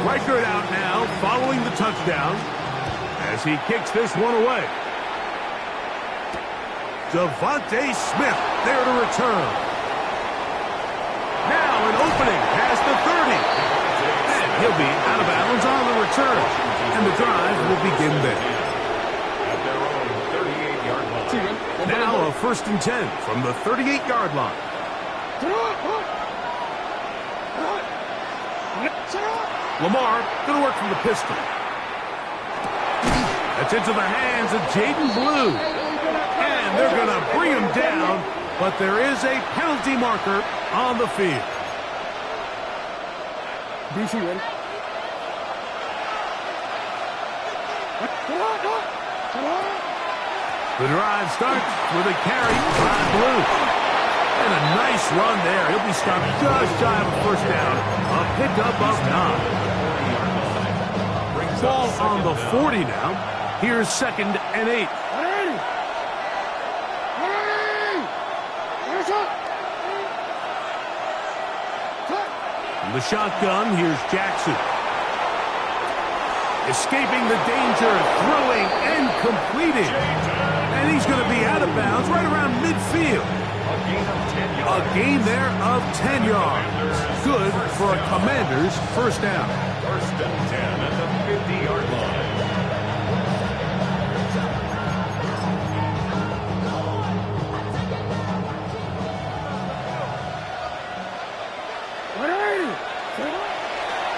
Reichert out now, following the touchdown, as he kicks this one away. Devontae Smith there to return. Now an opening past the 30. And he'll be out of bounds on the return. And the drive will begin there. At their own 38-yard line. Now a 1st and 10 from the 38-yard line. Lamar going to work from the pistol. That's into the hands of Jaden Blue. And they're going to bring him down, but there is a penalty marker on the field. The drive starts with a carry by Blue. And a nice run there. He'll be stopped just shy of a 1st down. A pickup of 9. Ball on the 40 now. Here's 2nd and 8. From the shotgun, here's Jackson. Escaping the danger, throwing and completing. And he's going to be out of bounds right around midfield. A gain there of 10 yards. Good for a Commanders 1st down. 1st and 10 at the 50-yard line.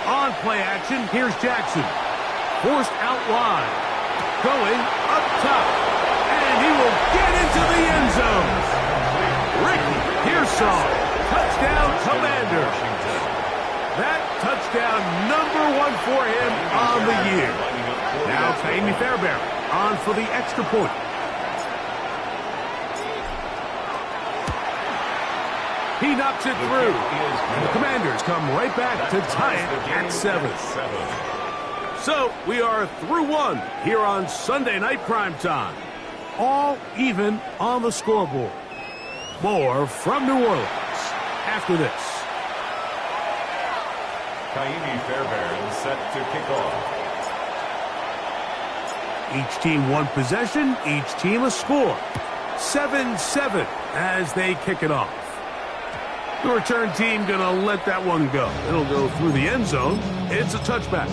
On play action, here's Jackson. Forced out wide. Going up top. And he will get into the end zone. Ricky Pearsall. Touchdown, Commanders. That touchdown #1 for him on the year. Now Ka'imi Fairbairn on for the extra point. He knocks it through. And the Commanders come right back to tie it at 7. So we are through 1 here on Sunday Night Primetime. All even on the scoreboard. More from New Orleans after this. Ka'imi Fairbairn set to kick off. Each team 1 possession, each team a score. 7-7 as they kick it off. The return team going to let that one go. It'll go through the end zone. It's a touchback.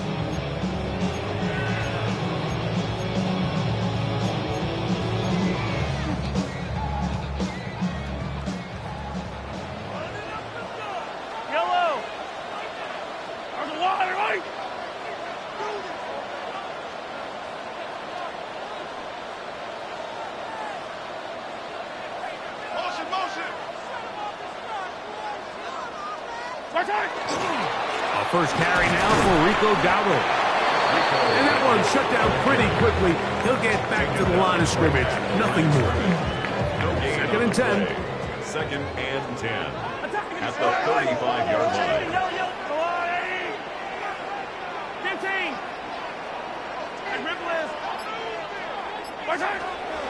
A first carry now for Rico Dowdle. And that one shut down pretty quickly. He'll get back to the line of scrimmage. Nothing more. 2nd and 10. 2nd and 10. At the 35-yard line. 15.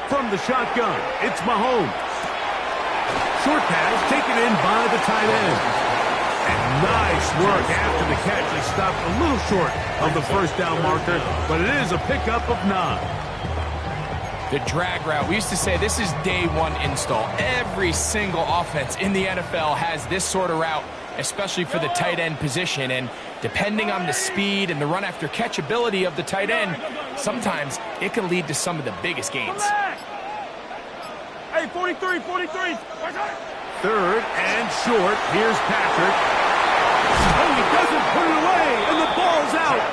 From the shotgun, it's Mahomes. Short pass taken in by the tight end. And nice work after the catch. He stopped a little short of the 1st down marker, but it is a pickup of 9. The drag route. We used to say this is day 1 install. Every single offense in the NFL has this sort of route, especially for the tight end position. And depending on the speed and the run after catch ability of the tight end, sometimes it can lead to some of the biggest gains. Hey, 43. 3rd and short. Here's Patrick. Oh, he doesn't put it away, and the ball's out.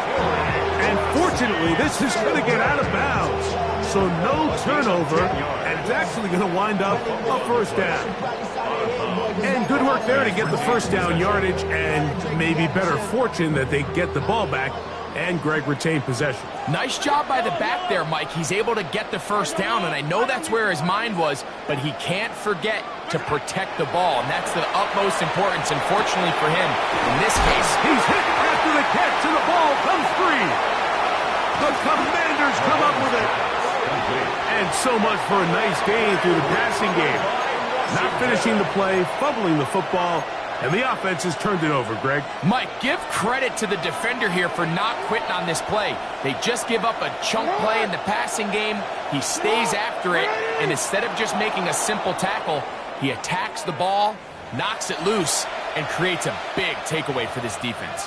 And fortunately, this is going to get out of bounds. So no turnover, and it's actually going to wind up a 1st down. And good work there to get the 1st down yardage, and maybe better fortune that they get the ball back and Greg retained possession. Nice job by the back there, Mike. He's able to get the 1st down, and I know that's where his mind was, but he can't forget to protect the ball, and that's the utmost importance, and fortunately for him, in this case, he's hit after the catch, and the ball comes free. The Commanders come up with it. And so much for a nice gain through the passing game. Not finishing the play, fumbling the football, And the offense has turned it over, Greg. Mike, give credit to the defender here for not quitting on this play. They just give up a chunk play in the passing game. He stays after it, and instead of just making a simple tackle, he attacks the ball, knocks it loose, and creates a big takeaway for this defense.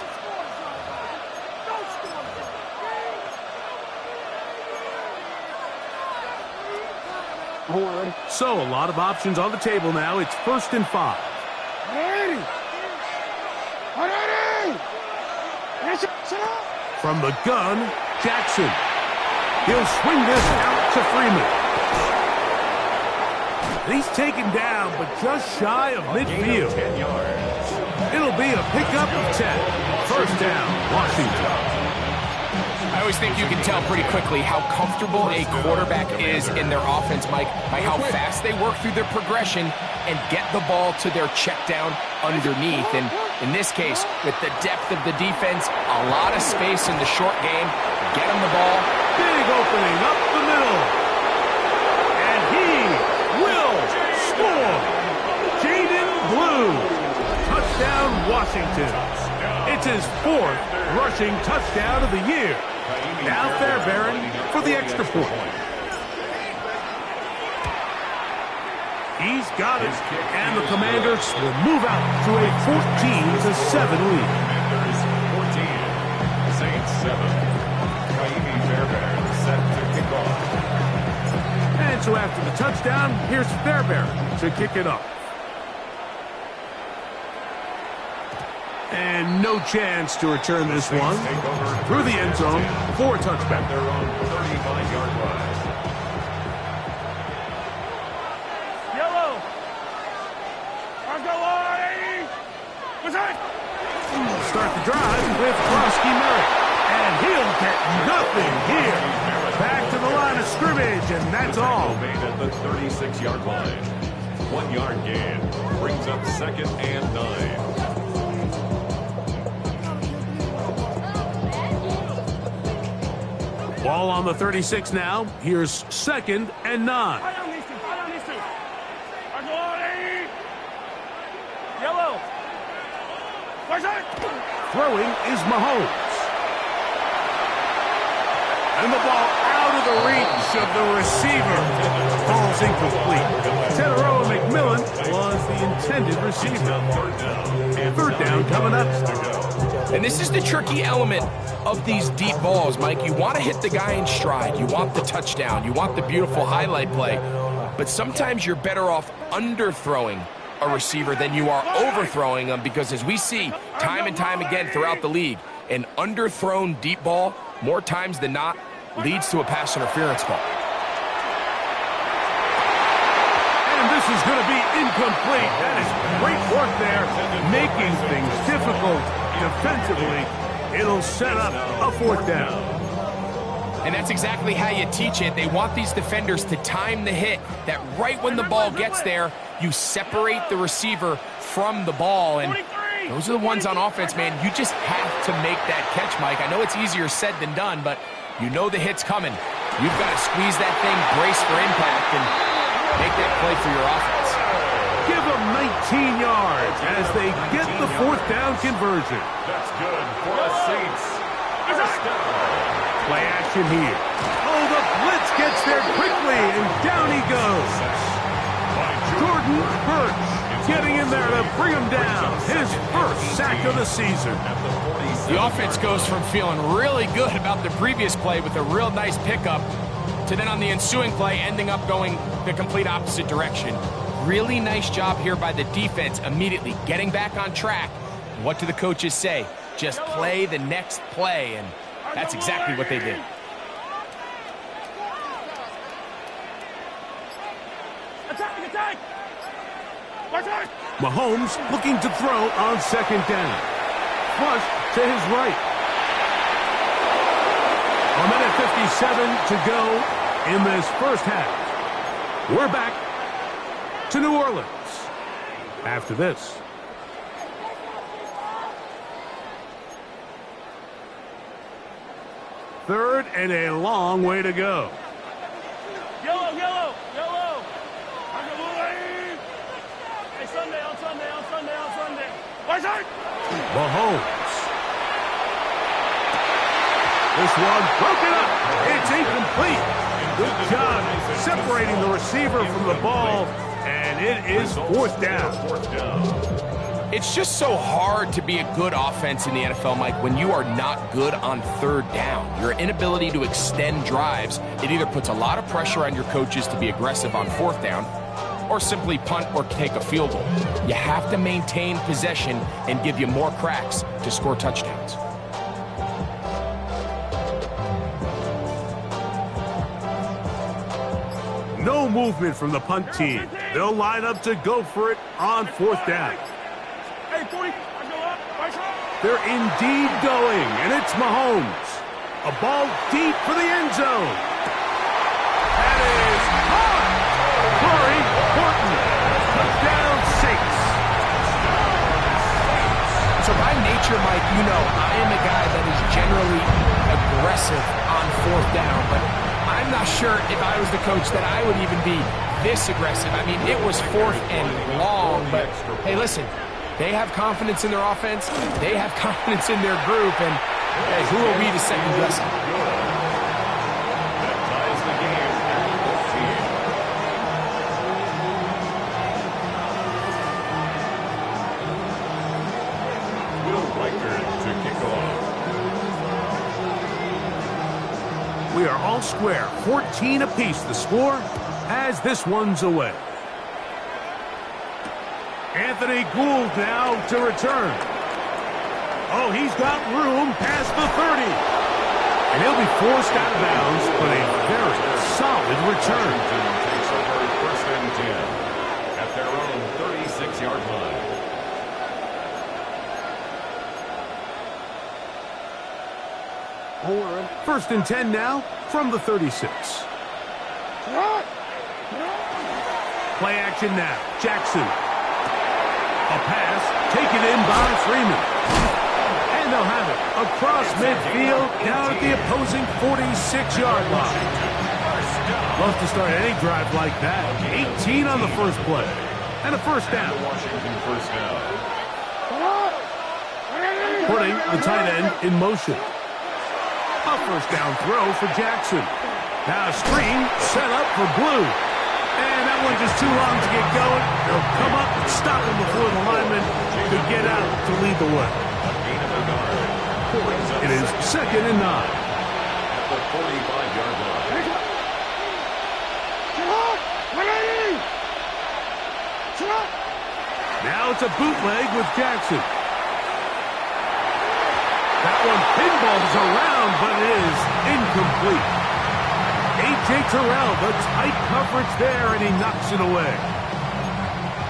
So a lot of options on the table now. It's 1st and 5. From the gun, Jackson. He'll swing this out to Freeman. He's taken down, but just shy of midfield. It'll be a pickup of 10. First down, Washington. I always think you can tell pretty quickly how comfortable a quarterback is in their offense, Mike, by how fast they work through their progression and get the ball to their check down underneath. And in this case, with the depth of the defense, a lot of space in the short game, get him the ball. Big opening up the middle. And he will score. Jaden Blue. Touchdown, Washington. It's his 4th rushing touchdown of the year. Now Fairbairn for the extra point. He's got it. And the Commanders will move out to a 14-7 lead. 14, Saints 7. Ka'imi Fairbairn set to kick off. And so after the touchdown, here's Fairbairn to kick it off. And no chance to return this one through the end zone for a touchback. Their own 35-yard line. Yellow. Start the drive with Krosky Merritt. And he'll get nothing here. Back to the line of scrimmage, and that's all. Made at the 36-yard line. 1 yard gain brings up 2nd and 9. Ball on the 36 now. Here's 2nd and 9. Yellow. Throwing is Mahomes. And the ball out of the reach of the receiver. Ball's incomplete. Teteroa McMillan was the intended receiver. Third down coming up. And this is the tricky element of these deep balls, Mike. You want to hit the guy in stride. You want the touchdown. You want the beautiful highlight play. But sometimes you're better off underthrowing a receiver than you are overthrowing them, because as we see time and time again throughout the league, an underthrown deep ball, more times than not, leads to a pass interference call. And this is going to be incomplete. That is great work there, making things difficult defensively. It'll set up a 4th down. And that's exactly how you teach it. They want these defenders to time the hit, that right when the ball gets there, you separate the receiver from the ball. And those are the ones on offense, man. You just have to make that catch, Mike. I know it's easier said than done, but you know the hit's coming. You've got to squeeze that thing, brace for impact, and make that play for your offense. Give them 19 yards as they get the 4th down conversion. That's good for the Saints. First down. Play action here. Oh, the blitz gets there quickly, and down he goes. Jordan Burch getting in there to bring him down. His first sack of the season. The offense goes from feeling really good about the previous play with a real nice pickup to then on the ensuing play ending up going the complete opposite direction. Really nice job here by the defense, immediately getting back on track. And what do the coaches say? Just play the next play, and that's exactly what they did. Attack! Mahomes looking to throw on 2nd down. Flush to his right. 1:57 to go in this first half. We're back to New Orleans after this. Third and a long way to go. Yellow. Hey, Sunday. Mahomes. This one broken up. It's incomplete. Good job separating the receiver from the ball, and it is fourth down. It's just so hard to be a good offense in the NFL, Mike, when you are not good on third down. Your inability to extend drives, it either puts a lot of pressure on your coaches to be aggressive on fourth down or simply punt or take a field goal. You have to maintain possession and give you more cracks to score touchdowns. No movement from the punt team. They'll line up to go for it on fourth down. Hey, 40. I go up. Right side. They're indeed going, and it's Mahomes. A ball deep for the end zone. That is caught. Corey Horton. Touchdown 6. So by nature, Mike, you know I am a guy that is generally aggressive on fourth down, but I'm not sure if I was the coach that I would even be this aggressive. I mean, it was fourth and long, but hey, listen, they have confidence in their offense, they have confidence in their group, and hey, who are we to second guess it? That ties the game at 14. Will Riker to kick off. We are all square. 14 apiece the score as this one's away. Anthony Gould now to return. Oh, he's got room past the 30. And he'll be forced out of bounds, but a very solid return. Washington takes over first and 10 at their own 36-yard line. First and 10 now from the 36. Play action now. Jackson. A pass taken in by Freeman. And they'll have it across midfield down at the opposing 46-yard line. Love to start any drive like that. 18 on the first play. And a first down. Washington first down. Putting the tight end in motion. A first down throw for Jackson. Now a screen set up for Blue. And that one just too long to get going. They'll come up and stop him before the lineman could get out to lead the way. It is second and 9. At the 45-yard line. Now it's a bootleg with Jackson. That one pinballs around, but it is incomplete. A.J. Terrell, the tight coverage there, and he knocks it away.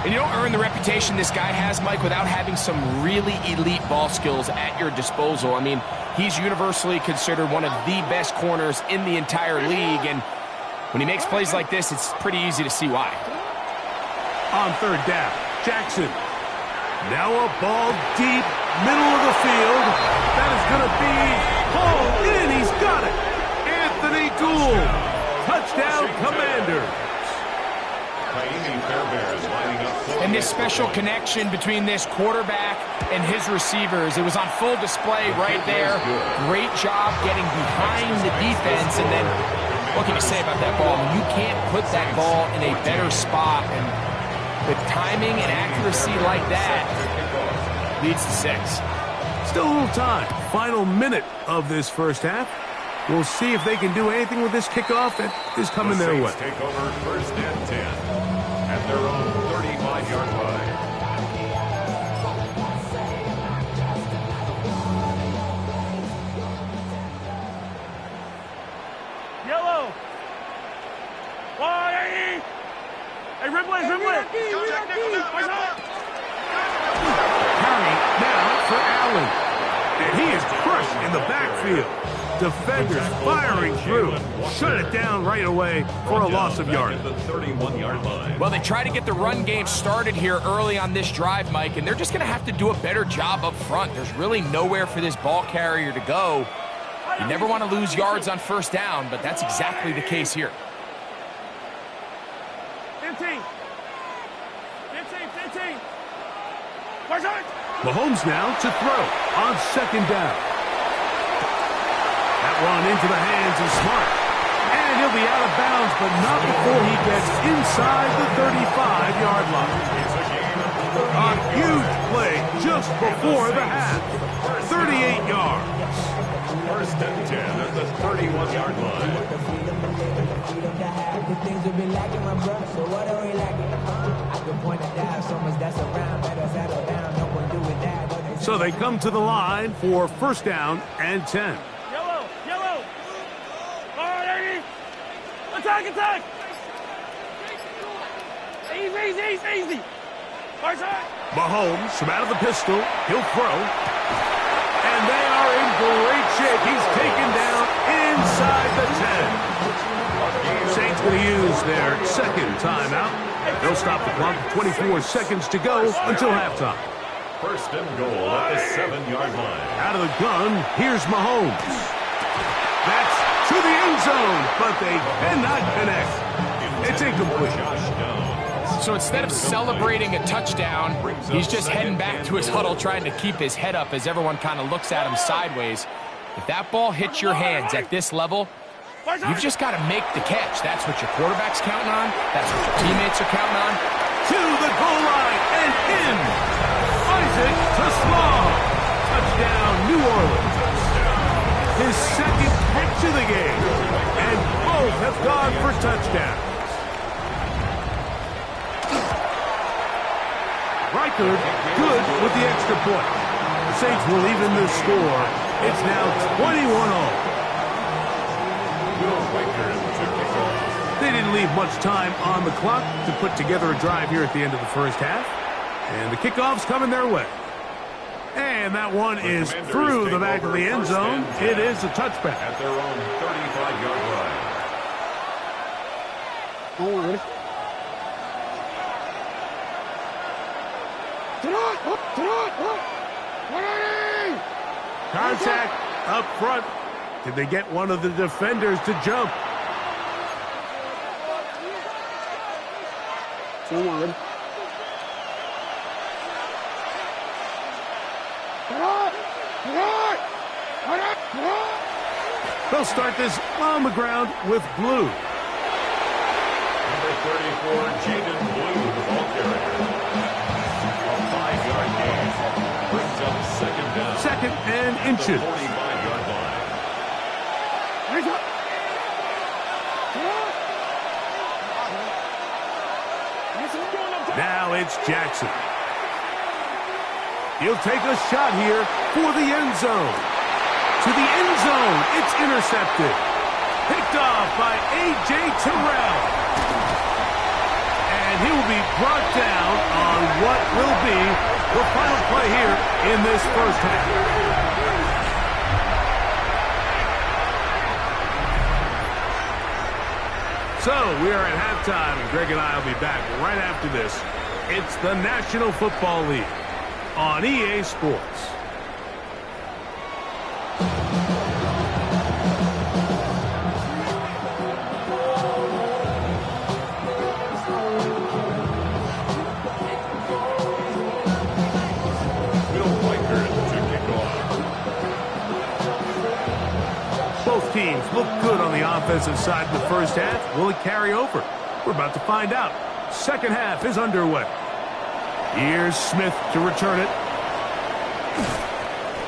And you don't earn the reputation this guy has, Mike, without having some really elite ball skills at your disposal. I mean, he's universally considered one of the best corners in the entire league, and when he makes plays like this, it's pretty easy to see why. On third down, Jackson. Now a ball deep, middle of the field. That is going to be hauled in. He's got it. Anthony Gould. Touchdown, Commanders. And this special connection between this quarterback and his receivers, it was on full display right there. Great job getting behind the defense. And then what can you say about that ball? You can't put that ball in a better spot. And with timing and accuracy like that, leads to 6. Still a little time. Final minute of this first half. We'll see if they can do anything with this kickoff that is coming their way. Take over first and 10 at their own 35-yard line. Yellow. Why? Hey, Ripley. Carry now for Allen. And he is crushed in the backfield. Defenders firing through. Shut it down right away for a loss of yardage. The 31-yard line. Well, they try to get the run game started here early on this drive, Mike, and they're just going to have to do a better job up front. There's really nowhere for this ball carrier to go. You never want to lose yards on first down, but that's exactly the case here. 15. Right side. Mahomes now to throw on second down. That one into the hands of Smart. And he'll be out of bounds, but not before he gets inside the 35-yard line. A huge play just before the half. 38 yards. First and 10 at the 31-yard line. So they come to the line for first down and 10. Yellow, yellow. All right, Eddie. Attack, attack. Easy. Right side. Mahomes from out of the pistol. He'll throw. And they are in great shape. He's taken down inside the 10. Saints going to use their second timeout. They'll stop the clock with 24 seconds to go until halftime. First and goal at the 7-yard line. Out of the gun, here's Mahomes. That's to the end zone, but they cannot connect. It's incomplete. So instead of celebrating a touchdown, he's just heading back to his huddle trying to keep his head up as everyone kind of looks at him sideways. If that ball hits your hands at this level, you've just got to make the catch. That's what your quarterback's counting on. That's what your teammates are counting on. To the goal line and in. Isaac to Small. Touchdown, New Orleans. His second catch of the game. And both have gone for touchdowns. Reichard good with the extra point. The Saints will even the score. It's now 21-all. They didn't leave much time on the clock to put together a drive here at the end of the first half. And the kickoff's coming their way. And that one is through the back of the end zone. It is a touchback. At their own 35-yard line. Contact up front. Did they get one of the defenders to jump? They'll start this on the ground with Blue. Number 34, Jaden Blue, the ball carrier. A 5-yard gain brings up second down. Second and inches. 45-yard line. Now it's Jackson. He'll take a shot here for the end zone. To the end zone, it's intercepted. Picked off by A.J. Terrell. And he will be brought down on what will be the final play here in this first half. So we are at halftime, and Greg and I will be back right after this. It's the National Football League on EA Sports. Both teams look good on the offensive side in the first half. Will it carry over? We're about to find out. Second half is underway. Here's Smith to return it.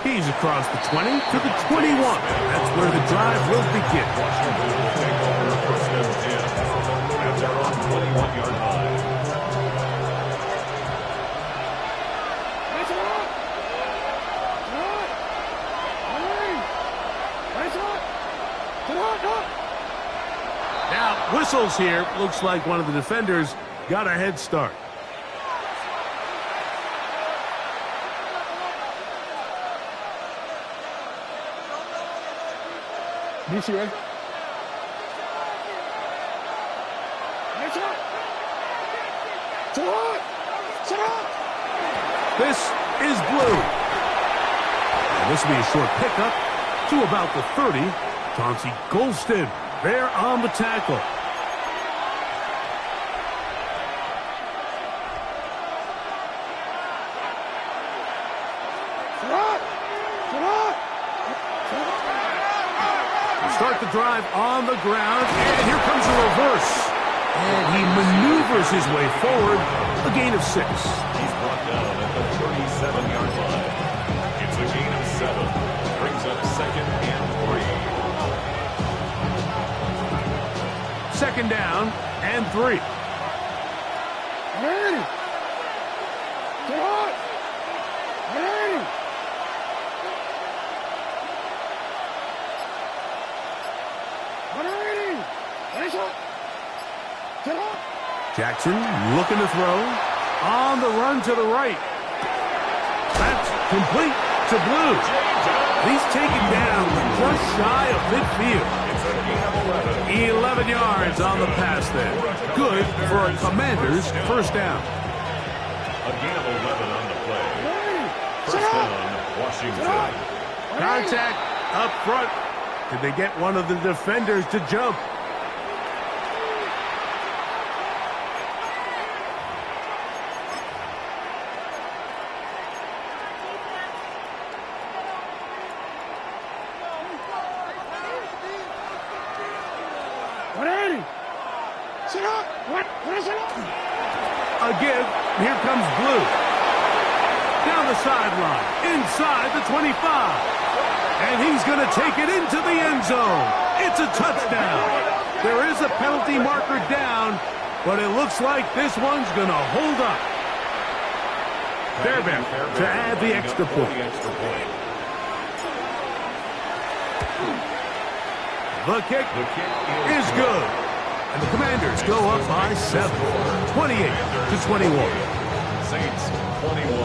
He's across the 20 to the 21. That's where the drive will begin. Washington will take over first and 10 at their own 21-yard line. Now, whistles here. Looks like one of the defenders got a head start. DC, right? This is Blue. And this will be a short pickup to about the 30. Chauncey Golston there on the tackle. Start the drive on the ground, and here comes a reverse. And he maneuvers his way forward, a gain of 6. He's brought down at the 37-yard line. It's a gain of 7. Brings up 2nd and 3. 2nd down and 3. Jackson looking to throw. On the run to the right. That's complete to Blue. He's taken down just shy of midfield. It's a gain of 11. 11 yards on the pass there. Good for a Commanders first down. A gain of 11 on the play. First down, Washington. Contact up front. Did they get one of the defenders to jump? A give. Here comes Blue. Down the sideline. Inside the 25. And he's going to take it into the end zone. It's a touchdown. There is a penalty marker down, but it looks like this one's going to hold up. Fairbairn to add the extra point. The kick is good. And the Commanders go up by 7, 28-21. Saints 21.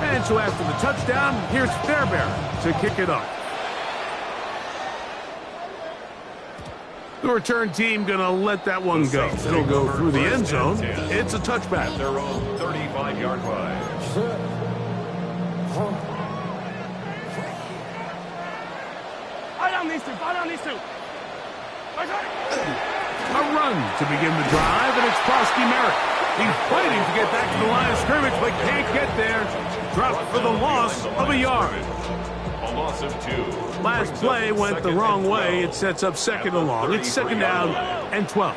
And so after the touchdown, here's Fairbairn to kick it off. The return team going to let that one go. It'll go through the end zone. It's a touchback. At their own 35-yard line. Fight on these two. Fight on these two. A run to begin the drive, and it's Prosky Merrick. He's fighting to get back to the line of scrimmage, but can't get there. Dropped for the loss of a yard. A loss of 2. Last play went the wrong way. It sets up 2nd and long. It's 2nd down and 12.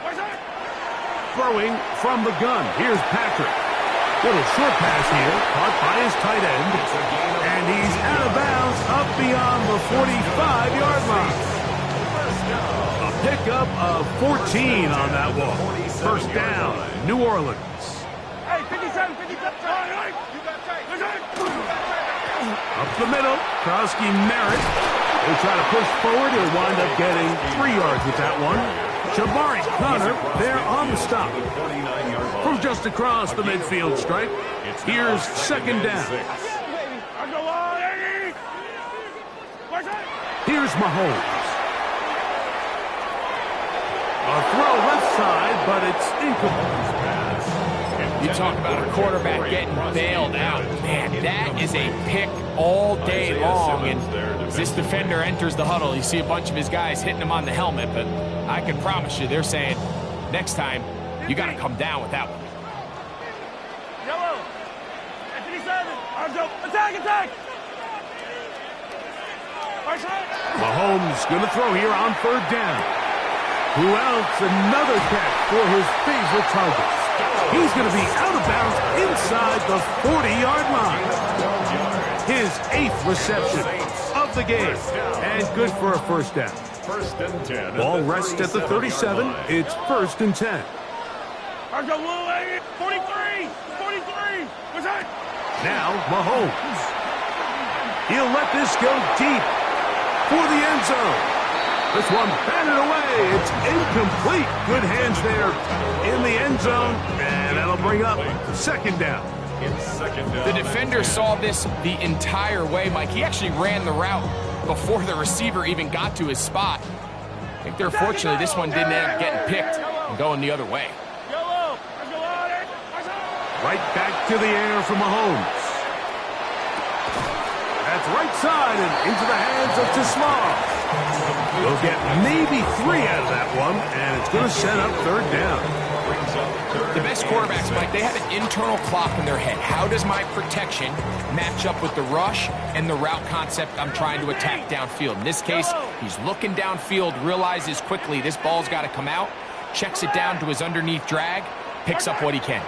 Throwing from the gun. Here's Patrick. Little short pass here. Caught by his tight end. And he's out of bounds up beyond the 45-yard line. A pickup of 14 on that one. First down, New Orleans. Hey, 57, 57. Up the middle, Prosky Merritt. They try to push forward. He'll wind up getting 3 yards with that one. Jabari Connor there on the stop. From just across the midfield stripe, here's 2nd down. Here's Mahomes. A throw left side, but it's incomplete. You talk about a quarterback getting bailed out. Man, that is a pick all day long. And as this defender enters the huddle, you see a bunch of his guys hitting him on the helmet. But I can promise you, they're saying, next time, you got to come down with that one. Yellow. 57. Arms up. Attack, attack. Mahomes going to throw here on 3rd down. Who else? Another catch for his favorite target. He's going to be out of bounds inside the 40-yard line. His 8th reception of the game. And good for a first down. First and 10. Ball rests at the 37. It's 1st and 10. 43. 43. What's that? Now Mahomes. He'll let this go deep for the end zone. This one batted away. It's incomplete. Good hands there in the end zone. And that'll bring up 2nd down. The defender saw this the entire way, Mike. He actually ran the route before the receiver even got to his spot. I think they're fortunately this one didn't end up getting picked and going the other way. Right back to the air for Mahomes. That's right side and into the hands of Tismar. They'll get maybe 3 out of that one, and it's going to set up third down. The best quarterbacks, Mike, they have an internal clock in their head. How does my protection match up with the rush and the route concept I'm trying to attack downfield? In this case, he's looking downfield, realizes quickly this ball's got to come out, checks it down to his underneath drag, picks up what he can.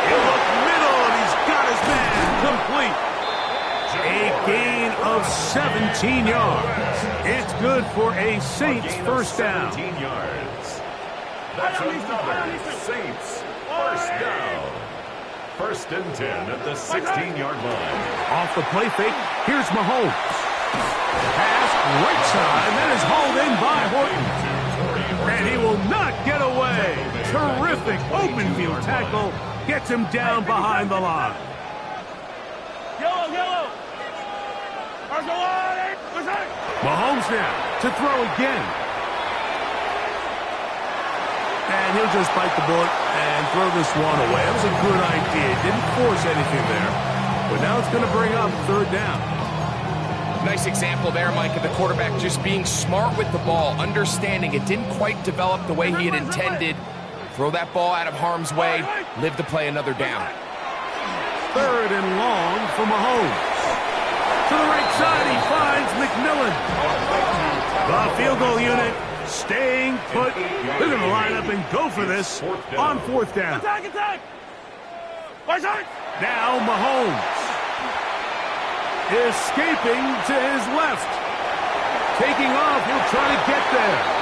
He'll look middle, and he's got his man complete. A gain of 17 yards. It's good for a Saints first down. 17 yards. That's another Saints first down. First and 10 at the 16-yard line. Off the play fake, here's Mahomes. Pass right side, that is hauled in by Horton. And he will not get away. Terrific open field tackle. Gets him down behind the line. Yellow. Mahomes now to throw again. And he'll just bite the bullet and throw this one away. That was a good idea. Didn't force anything there. But now it's going to bring up third down. Nice example there, Mike, of the quarterback just being smart with the ball, understanding it didn't quite develop the way he had intended. Throw that ball out of harm's way, live to play another down. Third and long for Mahomes. To the right side, he finds McMillan. The field goal unit staying put. They're going to line up and go for this on fourth down. Attack! Now Mahomes. Escaping to his left. Taking off, he'll try to get there.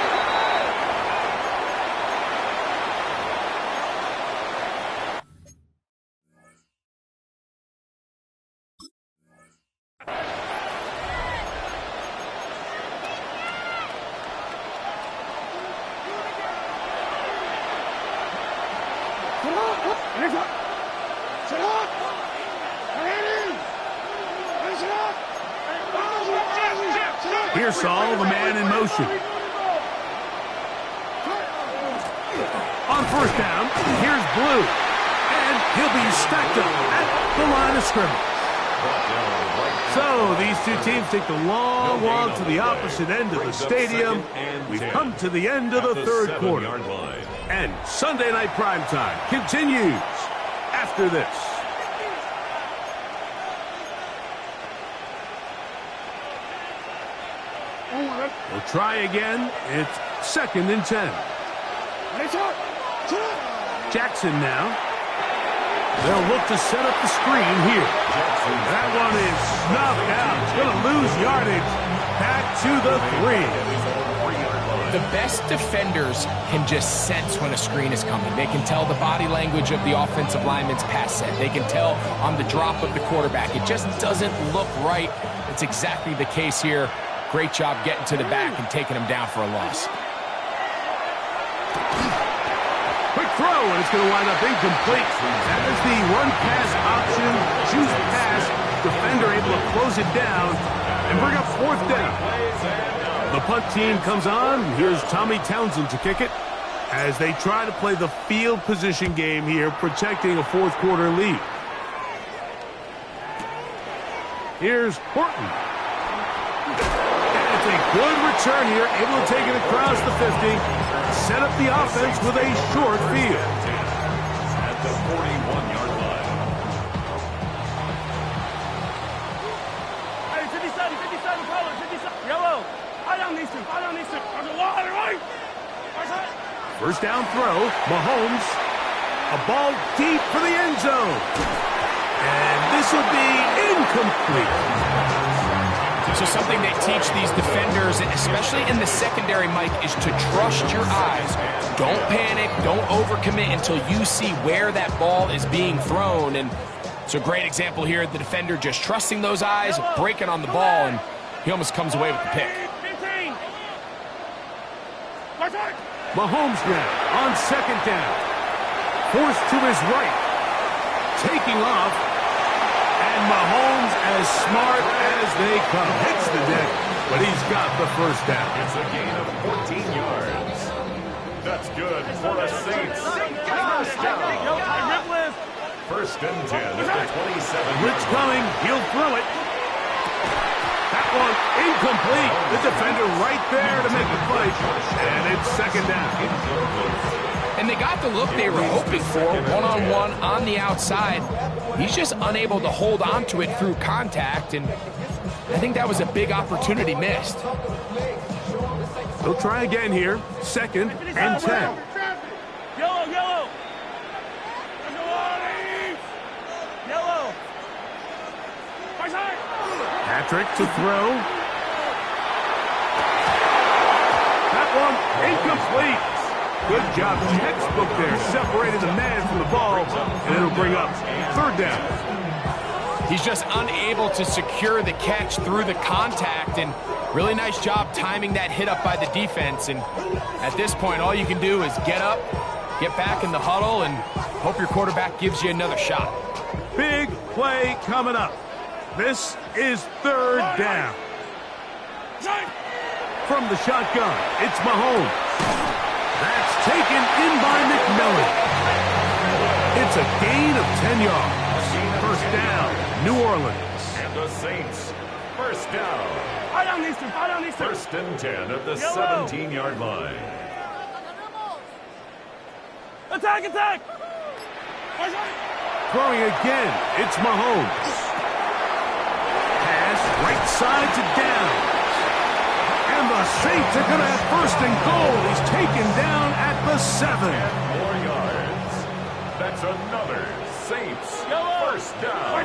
Here's Saul, the man in motion. On first down, here's Blue. And he'll be stacked up at the line of scrimmage. So these two teams take the long walk to the opposite end of the stadium. We've come to the end of the third quarter. And Sunday Night Primetime continues after this. We'll try again. It's second and 10. Jackson now. They'll look to set up the screen here. That one is snuffed out. Going to lose yardage. Back to the 3. The best defenders can just sense when a screen is coming. They can tell the body language of the offensive lineman's pass set. They can tell on the drop of the quarterback. It just doesn't look right. It's exactly the case here. Great job getting to the back and taking him down for a loss. Quick throw, and it's going to wind up incomplete. That is the run-pass option. Choose pass. Defender able to close it down and bring up fourth down. The punt team comes on. Here's Tommy Townsend to kick it as they try to play the field position game here, protecting a fourth quarter lead. Here's Horton. A good return here, able to take it across the 50, set up the offense with a short field. At the 41-yard line. Hey, 57, color, 57. Yellow. Eye on these two. Right. First down throw, Mahomes. A ball deep for the end zone. And this will be incomplete. So something they teach these defenders, especially in the secondary, Mike, is to trust your eyes. Don't panic. Don't overcommit until you see where that ball is being thrown. And it's a great example here. The defender just trusting those eyes, breaking on the ball, and he almost comes away with the pick. 15. Mahomes now on second down. Forced to his right. Taking off. And Mahomes as smart as they come. Hits the deck, but he's got the first down. It's a gain of 14 yards. That's good for a Saints first down. First and 10 at the 27. Blitz coming. He'll throw it. That one incomplete. The defender right there to make the fight. And it's second down. And they got the look they were hoping for, one-on-one on the outside. He's just unable to hold on to it through contact, and I think that was a big opportunity missed. They'll try again here. Second and 10. Yellow, yellow. Yellow. Patrick to throw. That one incomplete. Good job. Textbook there. Separated the man from the ball, and it'll bring up third down. He's just unable to secure the catch through the contact, and really nice job timing that hit up by the defense. And at this point, all you can do is get up, get back in the huddle, and hope your quarterback gives you another shot. Big play coming up. This is third down. From the shotgun, it's Mahomes. That's taken in by McMillan. It's a gain of 10 yards. First down, New Orleans. And the Saints, first down. First and 10 at the 17-yard line. Attack, attack! Throwing again, it's Mahomes. Pass right side to Downs. And the Saints are going to have first and goal. He's taken down at the 7. 4 yards. That's another Saints first down.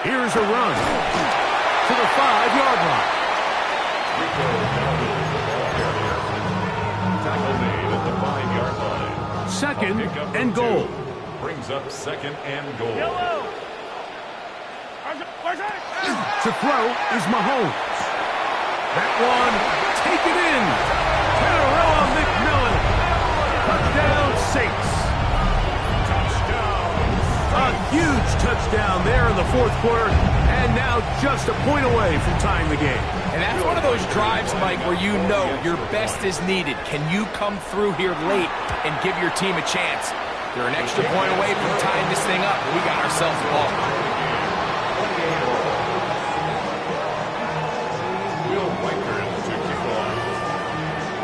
Here's a run to the 5-yard line. Tackle made at the 5-yard line. Second and goal. Brings up second and goal. To throw is Mahomes. That one taken in. Terrell McMillan. Touchdown Saints. A huge touchdown there in the fourth quarter, and now just a point away from tying the game. And that's one of those drives, Mike, where you know your best is needed. Can you come through here late and give your team a chance? They're an extra point away from tying this thing up. We got ourselves a ball.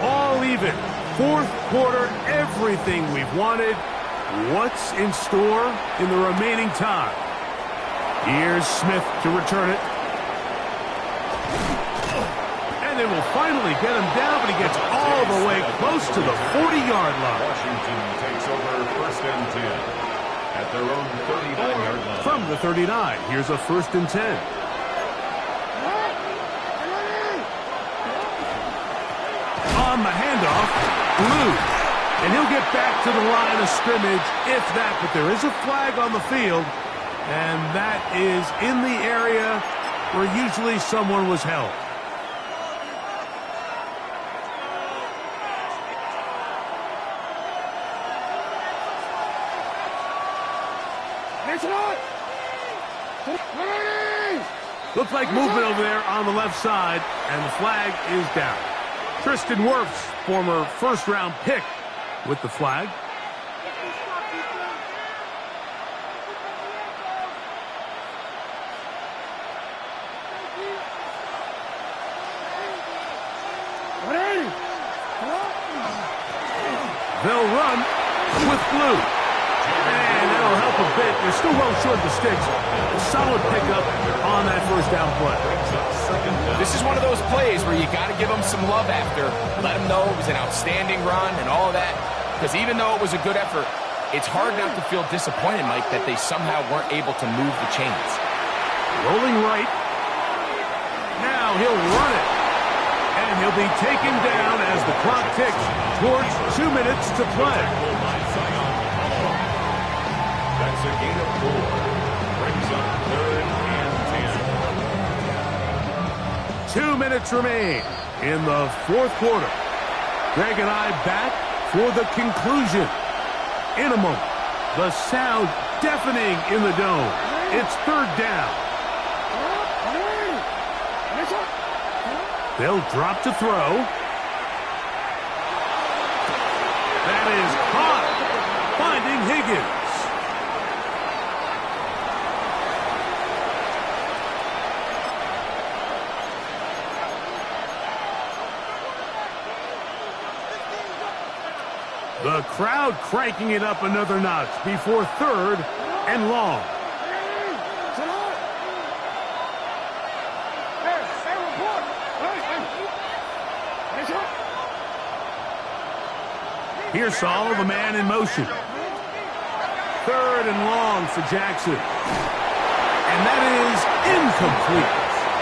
All even. Fourth quarter, everything we've wanted. What's in store in the remaining time? Here's Smith to return it. And they will finally get him down, but he gets all the way close to the 40-yard line. Washington takes over first and 10 at their own 39-yard line. From the 39, here's a first and 10. On the handoff, Blue. And he'll get back to the line of scrimmage, if that. But there is a flag on the field, and that is in the area where usually someone was held. Looks like movement over there on the left side, and the flag is down. Tristan Wirfs, former first-round pick, with the flag. They'll run with Blue. And that'll help a bit. They're still well short of the sticks. A solid pickup on that first down play. This is one of those plays where you got to give them some love after. Let them know it was an outstanding run and all of that. Because even though it was a good effort, it's hard not to feel disappointed, Mike, that they somehow weren't able to move the chains. Rolling right. Now he'll run it. And he'll be taken down as the clock ticks towards 2 minutes to play. That's a gain of 4. Brings up third and 10. 2 minutes remain in the fourth quarter. Greg and I back for the conclusion. In a moment, the sound deafening in the dome. It's third down. They'll drop to throw. That is caught. Finding Higgins. The crowd cranking it up another notch before 3rd and long. Here's Saul, the man in motion. 3rd and long for Jackson. And that is incomplete.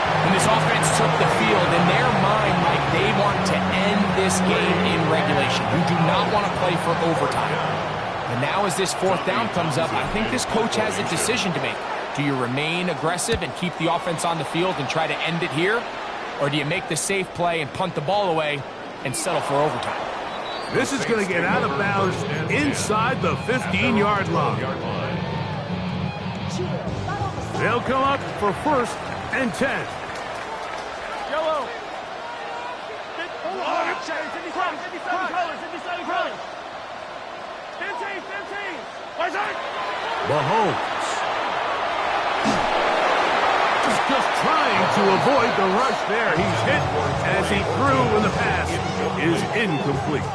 When this offense took the field, in their mind, Mike, they want to end this game in regulation. You do not want to play for overtime. And now as this 4th down comes up, I think this coach has a decision to make. Do you remain aggressive and keep the offense on the field and try to end it here? Or do you make the safe play and punt the ball away and settle for overtime? This is going to get out of bounds inside the 15-yard line. They'll come up for 1st and 10. Yellow. 57 colors. 57 colors. 15. Mahomes. Just trying to avoid the rush there. He's hit as he threw, and the pass is incomplete.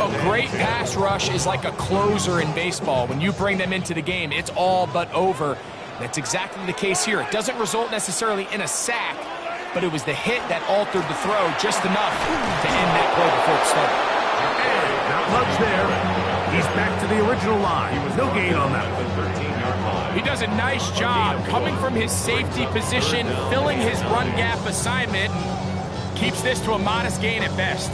A great pass rush is like a closer in baseball. When you bring them into the game, it's all but over. That's exactly the case here. It doesn't result necessarily in a sack, but it was the hit that altered the throw just enough to end that play before it started. And not much there. He's back to the original line. No gain on that one. He does a nice job coming from his safety position, filling his run gap assignment, and keeps this to a modest gain at best.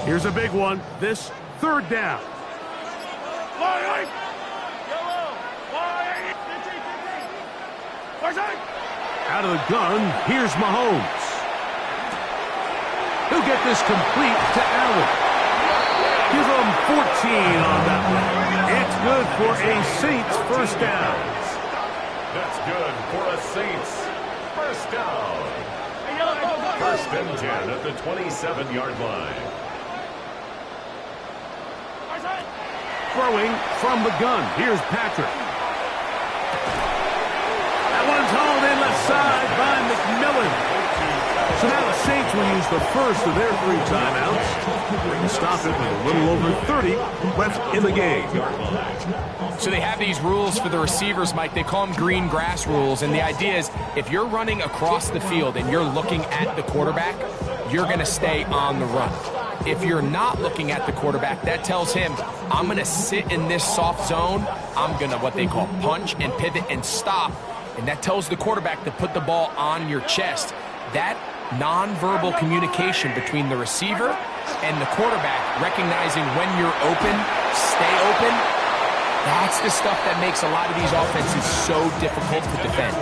Here's a big one. This 3rd down. Out of the gun, here's Mahomes. He'll get this complete to Allen. Give him 14 on that one. It's good for a Saints 1st down. That's good for a Saints 1st down. 1st and 10 at the 27-yard line. Throwing from the gun. Here's Patrick. That one's hauled in left side by McMillan. So now the Saints will use the first of their 3 timeouts to stop it with a little over 30 left in the game. So they have these rules for the receivers, Mike. They call them green grass rules. And the idea is if you're running across the field and you're looking at the quarterback, you're going to stay on the run. If you're not looking at the quarterback, that tells him, I'm going to sit in this soft zone. I'm going to what they call punch and pivot and stop. And that tells the quarterback to put the ball on your chest. That nonverbal communication between the receiver and the quarterback, recognizing when you're open, stay open, that's the stuff that makes a lot of these offenses so difficult to defend.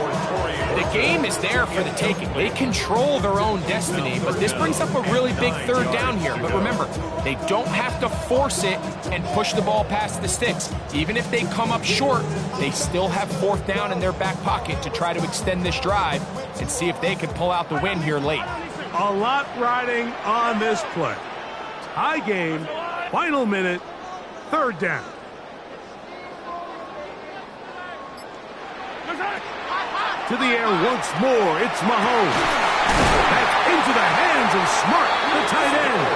The game is there for the taking. They control their own destiny, but this brings up a really big 3rd down here. But remember, they don't have to force it and push the ball past the sticks. Even if they come up short, they still have 4th down in their back pocket to try to extend this drive and see if they can pull out the win here late. A lot riding on this play. Tie game, final minute, 3rd down. To the air once more, it's Mahomes. That's into the hands of Smart, the tight end.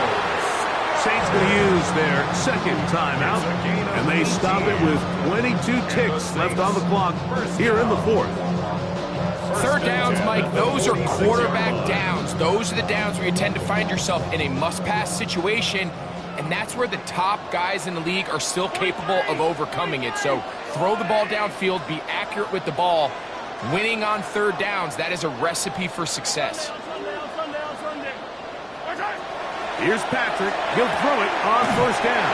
Saints going to use their 2nd timeout, and they stop it with 22 ticks left on the clock here in the 4th. 3rd downs, Mike, those are quarterback downs. Those are the downs where you tend to find yourself in a must-pass situation, and that's where the top guys in the league are still capable of overcoming it. So throw the ball downfield, be accurate with the ball. Winning on 3rd downs, that is a recipe for success. Here's Patrick. He'll throw it on 1st down.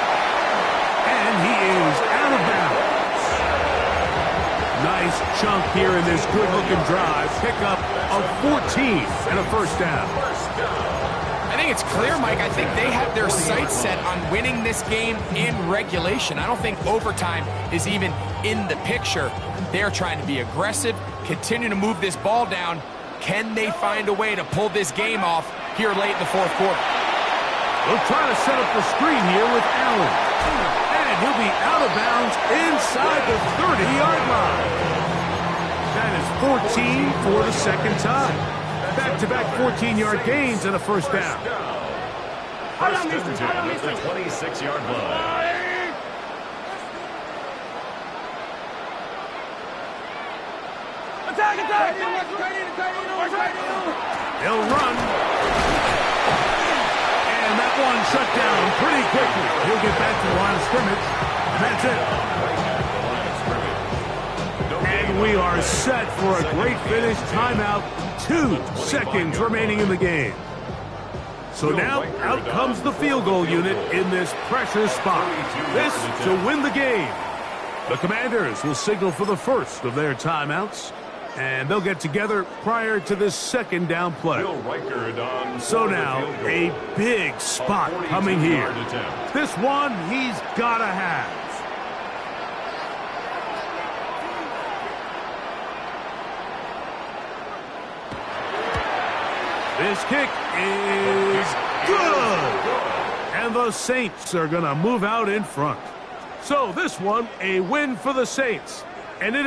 And he is out of bounds. Nice chunk here in this good-looking drive. Pickup of 14 and a 1st down. I think it's clear, Mike. I think they have their sights set on winning this game in regulation. I don't think overtime is even in the picture. They're trying to be aggressive, continue to move this ball down. Can they find a way to pull this game off here late in the 4th quarter? They'll try to set up the screen here with Allen. he'll be out of bounds inside the 30-yard line. That is 14 for the second time. Back-to-back 14-yard gains and a first down. First and 10 at the 26-yard line. Attack! They'll run. And that one shut down pretty quickly. He'll get back to the line of scrimmage. And that's it. And we are set for a great finish. Timeout. 2 seconds remaining in the game. So now, out comes the field goal unit in this pressure spot. This to win the game. The Commanders will signal for the first of their timeouts. And they'll get together prior to this second down play. So now, a big spot coming here. This one he's got to have. This kick is good. And the Saints are going to move out in front. So this one, a win for the Saints. And it